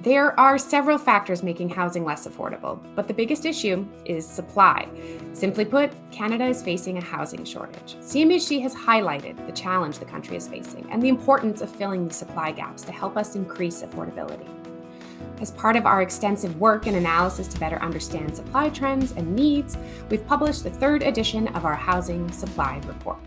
There are several factors making housing less affordable, but the biggest issue is supply. Simply put, Canada is facing a housing shortage. CMHC has highlighted the challenge the country is facing and the importance of filling the supply gaps to help us increase affordability. As part of our extensive work and analysis to better understand supply trends and needs, we've published the third edition of our Housing Supply Report.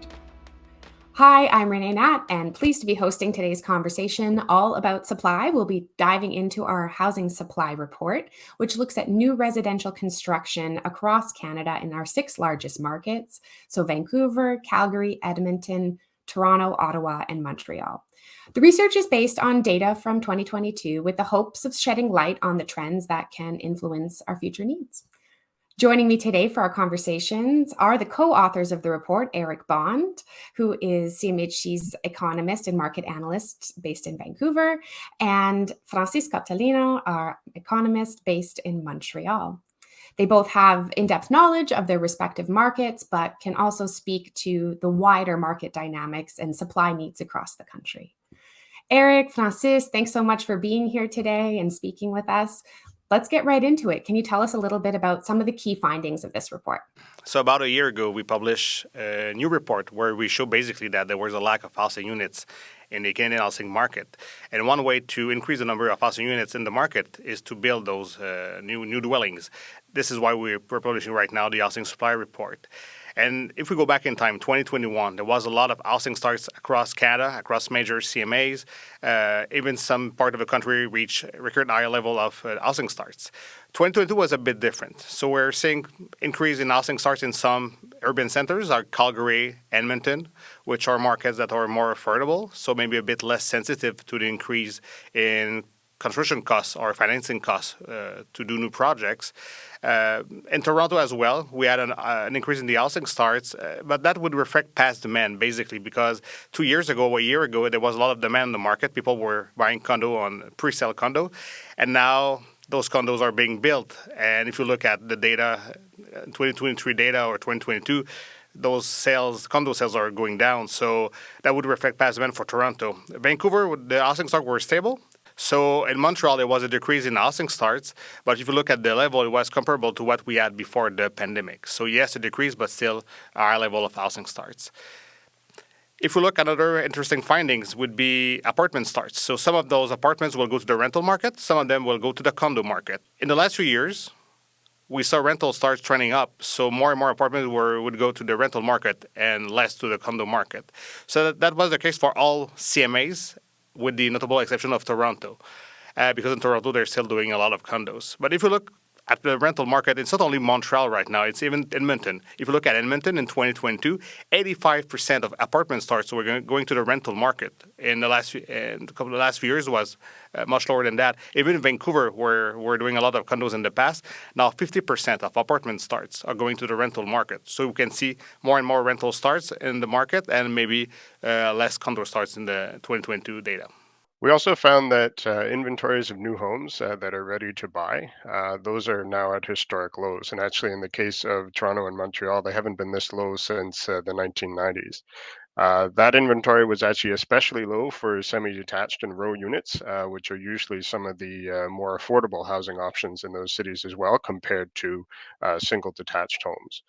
Hi, I'm Renee Nat, and pleased to be hosting today's conversation all about supply. We'll be diving into our housing supply report, which looks at new residential construction across Canada in our six largest markets, so Vancouver, Calgary, Edmonton, Toronto, Ottawa, and Montreal. The research is based on data from 2022 with the hopes of shedding light on the trends that can influence our future needs. Joining me today for our conversations are the co-authors of the report, Eric Bond, who is CMHC's economist and market analyst based in Vancouver, and Francisco Talino, our economist based in Montreal. They both have in-depth knowledge of their respective markets, but can also speak to the wider market dynamics and supply needs across the country. Eric, Francis, thanks so much for being here today and speaking with us. Let's get right into it. Can you tell us a little bit about some of the key findings of this report? So about a year ago, we published a new report where we show basically that there was a lack of housing units in the Canadian housing market. And one way to increase the number of housing units in the market is to build those new dwellings. This is why we're publishing right now the Housing Supply Report. And if we go back in time, 2021, there was a lot of housing starts across Canada, across major CMAs. Even some part of the country reached record high level of housing starts. 2022 was a bit different. So we're seeing increase in housing starts in some urban centers like Calgary, Edmonton, which are markets that are more affordable, so maybe a bit less sensitive to the increase in construction costs or financing costs to do new projects. In Toronto as well, we had an increase in the housing starts, but that would reflect past demand, basically, because 2 years ago, a year ago, there was a lot of demand in the market. People were buying condo on pre-sale condo, and now those condos are being built. And if you look at the data, 2023 data or 2022, those condo sales are going down. So that would reflect past demand for Toronto. Vancouver, the housing starts were stable. So in Montreal, there was a decrease in housing starts, but if you look at the level, it was comparable to what we had before the pandemic. So yes, a decrease, but still a high level of housing starts. If we look at other interesting findings would be apartment starts. So some of those apartments will go to the rental market, some of them will go to the condo market. In the last few years, we saw rental starts trending up, so more and more apartments would go to the rental market and less to the condo market. So that was the case for all CMAs, with the notable exception of Toronto, because in Toronto they're still doing a lot of condos. But if you look at the rental market, it's not only Montreal right now, it's even Edmonton. If you look at Edmonton in 2022, 85% of apartment starts were going to the rental market. In the last few years was much lower than that. Even in Vancouver, where we're doing a lot of condos in the past, now 50% of apartment starts are going to the rental market. So we can see more and more rental starts in the market and maybe less condo starts in the 2022 data. We also found that inventories of new homes that are ready to buy, those are now at historic lows. And actually, in the case of Toronto and Montreal, they haven't been this low since the 1990s. That inventory was actually especially low for semi-detached and row units, which are usually some of the more affordable housing options in those cities as well, compared to single detached homes.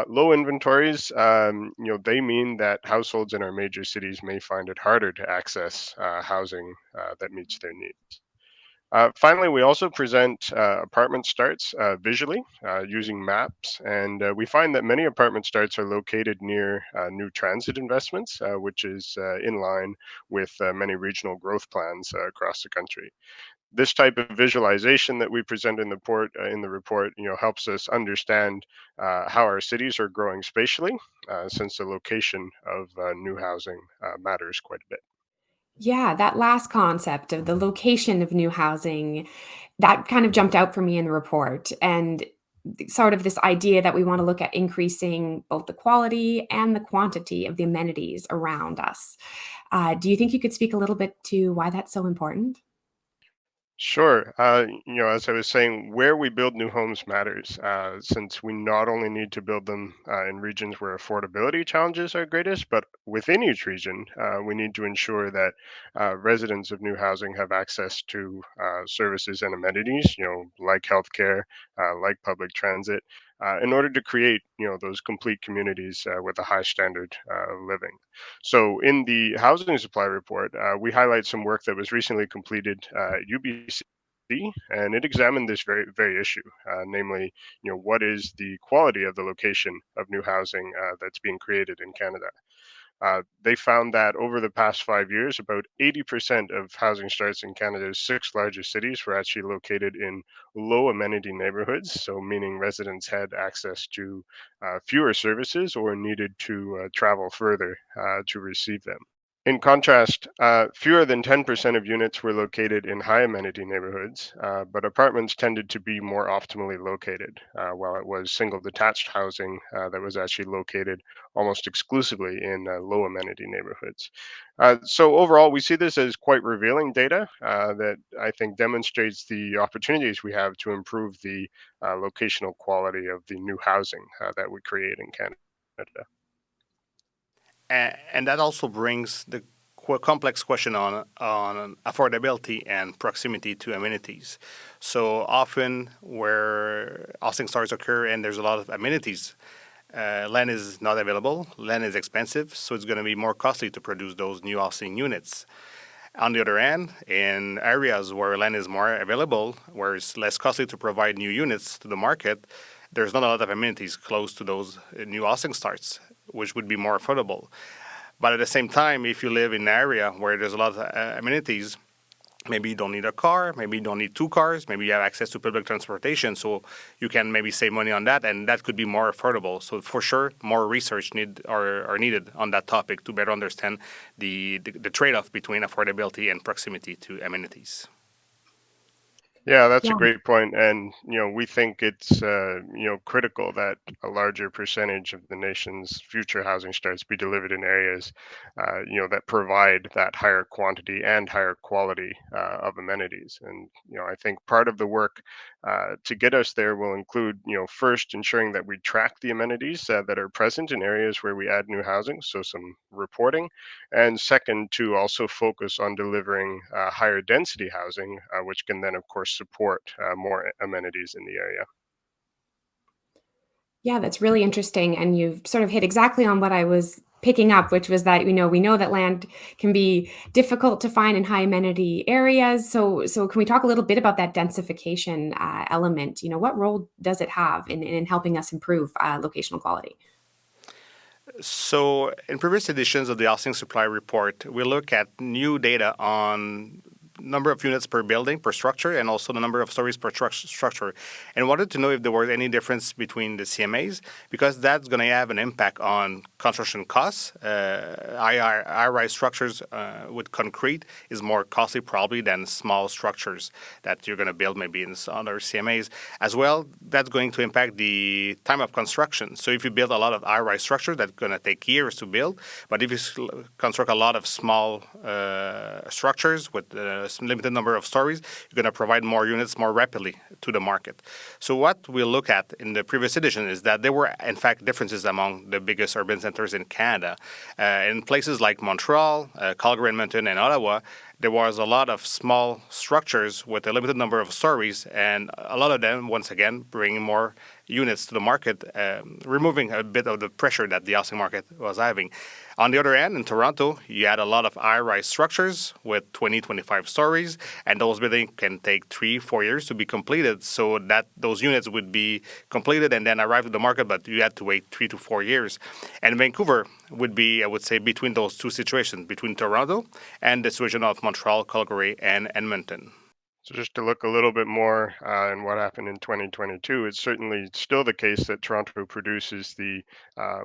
Low inventories, they mean that households in our major cities may find it harder to access housing that meets their needs. Finally, we also present apartment starts visually using maps, and we find that many apartment starts are located near new transit investments, which is in line with many regional growth plans across the country. This type of visualization that we present in the report, helps us understand how our cities are growing spatially, since the location of new housing matters quite a bit. Yeah, that last concept of the location of new housing, that kind of jumped out for me in the report. And sort of this idea that we want to look at increasing both the quality and the quantity of the amenities around us. Do you think you could speak a little bit to why that's so important? Sure. As I was saying, where we build new homes matters, since we not only need to build them in regions where affordability challenges are greatest, but within each region, we need to ensure that residents of new housing have access to services and amenities, like healthcare, like public transit, in order to create, those complete communities with a high standard of living. So, in the housing supply report, we highlight some work that was recently completed at UBC, and it examined this very issue, namely, what is the quality of the location of new housing that's being created in Canada. They found that over the past 5 years, about 80% of housing starts in Canada's six largest cities were actually located in low amenity neighborhoods. So, meaning residents had access to fewer services or needed to travel further to receive them. In contrast, fewer than 10% of units were located in high amenity neighborhoods, but apartments tended to be more optimally located, while it was single detached housing that was actually located almost exclusively in low amenity neighborhoods. So, overall, we see this as quite revealing data that I think demonstrates the opportunities we have to improve the locational quality of the new housing that we create in Canada. And that also brings the complex question on affordability and proximity to amenities. So often, where housing starts occur and there's a lot of amenities, land is not available, land is expensive, so it's going to be more costly to produce those new housing units. On the other hand, in areas where land is more available, where it's less costly to provide new units to the market, there's not a lot of amenities close to those new housing starts, which would be more affordable. But at the same time, if you live in an area where there's a lot of amenities, maybe you don't need a car, maybe you don't need two cars, maybe you have access to public transportation, so you can maybe save money on that, and that could be more affordable. So for sure, more research are needed on that topic to better understand the trade-off between affordability and proximity to amenities. Yeah, that's a Yeah. great point, and we think it's critical that a larger percentage of the nation's future housing starts be delivered in areas, that provide that higher quantity and higher quality of amenities. And I think part of the work to get us there will include, first ensuring that we track the amenities that are present in areas where we add new housing, so some reporting, and second, to also focus on delivering higher density housing, which can then, of course, support more amenities in the area. Yeah, that's really interesting, and you've sort of hit exactly on what I was picking up, which was that, we know that land can be difficult to find in high amenity areas. So can we talk a little bit about that densification element? What role does it have in helping us improve locational quality? So, in previous editions of the Housing Supply Report, we look at new data on number of units per building, per structure, and also the number of stories per structure. And wanted to know if there was any difference between the CMAs, because that's going to have an impact on construction costs. High-rise structures with concrete is more costly probably than small structures that you're going to build maybe in other CMAs. As well, that's going to impact the time of construction. So if you build a lot of high-rise structures, that's going to take years to build. But if you construct a lot of small structures with limited number of stories, you're going to provide more units more rapidly to the market. So what we look at in the previous edition is that there were, in fact, differences among the biggest urban centers in Canada. In places like Montreal, Calgary, Edmonton, and Ottawa, there was a lot of small structures with a limited number of stories, and a lot of them, once again, bringing more units to the market, removing a bit of the pressure that the housing market was having. On the other hand, in Toronto, you had a lot of high-rise structures with 20, 25 stories, and those buildings can take 3, 4 years to be completed, so that those units would be completed and then arrive to the market, but you had to wait 3 to 4 years. And Vancouver would be, I would say, between those two situations, between Toronto and the situation of Montreal, Calgary, and Edmonton. So just to look a little bit more in what happened in 2022, it's certainly still the case that Toronto produces the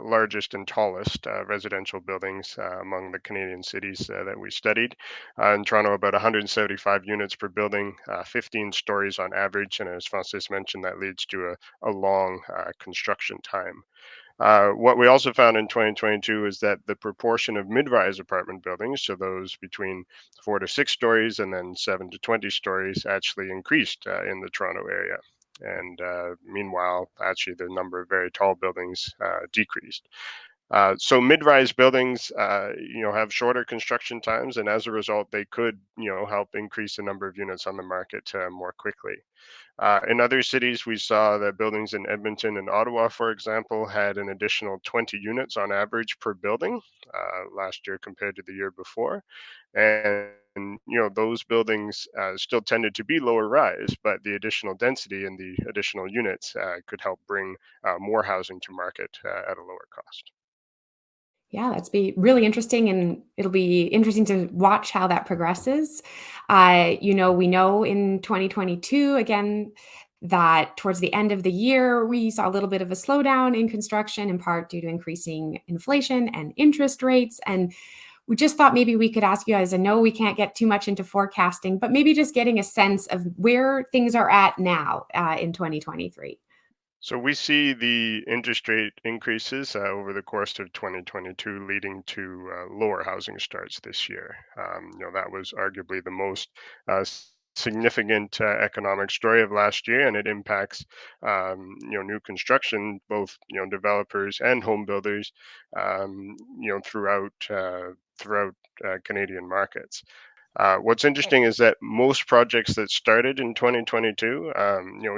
largest and tallest residential buildings among the Canadian cities that we studied. In Toronto, about 175 units per building, 15 stories on average, and as Francis mentioned, that leads to a long construction time. What we also found in 2022 is that the proportion of mid-rise apartment buildings, so those between 4 to 6 stories and then 7 to 20 stories, actually increased in the Toronto area. And meanwhile, actually, the number of very tall buildings decreased. So mid-rise buildings, have shorter construction times, and as a result, they could, help increase the number of units on the market more quickly. In other cities, we saw that buildings in Edmonton and Ottawa, for example, had an additional 20 units on average per building last year compared to the year before. And those buildings still tended to be lower rise, but the additional density and the additional units could help bring more housing to market at a lower cost. Yeah, that's be really interesting, and it'll be interesting to watch how that progresses. We know in 2022, again, that towards the end of the year, we saw a little bit of a slowdown in construction, in part due to increasing inflation and interest rates. And we just thought maybe we could ask you guys. I know we can't get too much into forecasting, but maybe just getting a sense of where things are at now in 2023. So we see the interest rate increases over the course of 2022 leading to lower housing starts this year. That was arguably the most significant economic story of last year, and it impacts new construction, both developers and home builders, throughout Canadian markets. What's interesting is that most projects that started in 2022,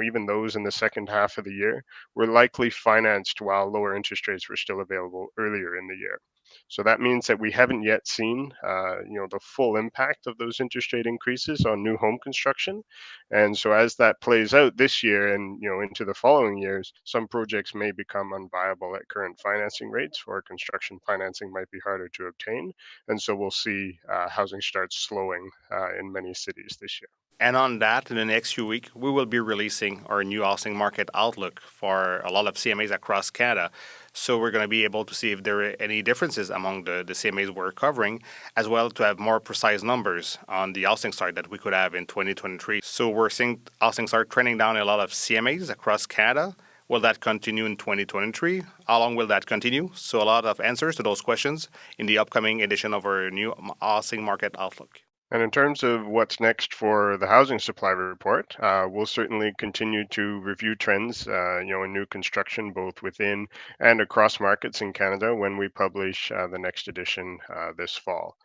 even those in the second half of the year, were likely financed while lower interest rates were still available earlier in the year. So that means that we haven't yet seen, the full impact of those interest rate increases on new home construction. And so as that plays out this year and into the following years, some projects may become unviable at current financing rates, or construction financing might be harder to obtain. And so we'll see housing starts slowing in many cities this year. And on that, in the next few weeks, we will be releasing our new housing market outlook for a lot of CMAs across Canada. So we're going to be able to see if there are any differences among the CMAs we're covering, as well to have more precise numbers on the housing start that we could have in 2023. So we're seeing housing start trending down in a lot of CMAs across Canada. Will that continue in 2023? How long will that continue? So a lot of answers to those questions in the upcoming edition of our new housing market outlook. And in terms of what's next for the housing supply report, we'll certainly continue to review trends, in new construction, both within and across markets in Canada when we publish the next edition this fall.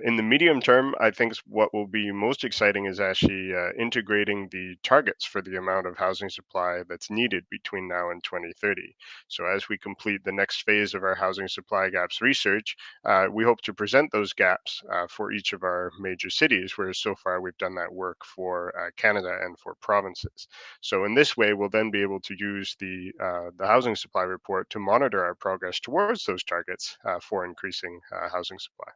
In the medium term, I think what will be most exciting is actually integrating the targets for the amount of housing supply that's needed between now and 2030. So as we complete the next phase of our housing supply gaps research, we hope to present those gaps for each of our major cities, whereas so far we've done that work for Canada and for provinces. So in this way, we'll then be able to use the housing supply report to monitor our progress towards those targets for increasing housing supply.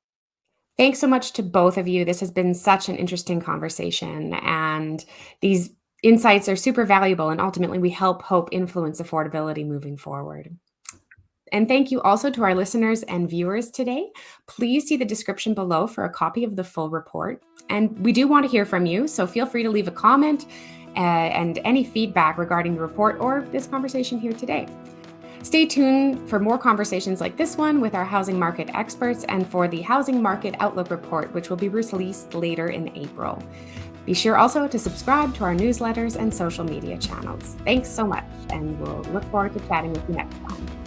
Thanks so much to both of you. This has been such an interesting conversation, and these insights are super valuable. And ultimately, we hope influence affordability moving forward. And thank you also to our listeners and viewers today. Please see the description below for a copy of the full report. And we do want to hear from you, so feel free to leave a comment and any feedback regarding the report or this conversation here today. Stay tuned for more conversations like this one with our housing market experts and for the Housing Market Outlook Report, which will be released later in April. Be sure also to subscribe to our newsletters and social media channels. Thanks so much, and we'll look forward to chatting with you next time.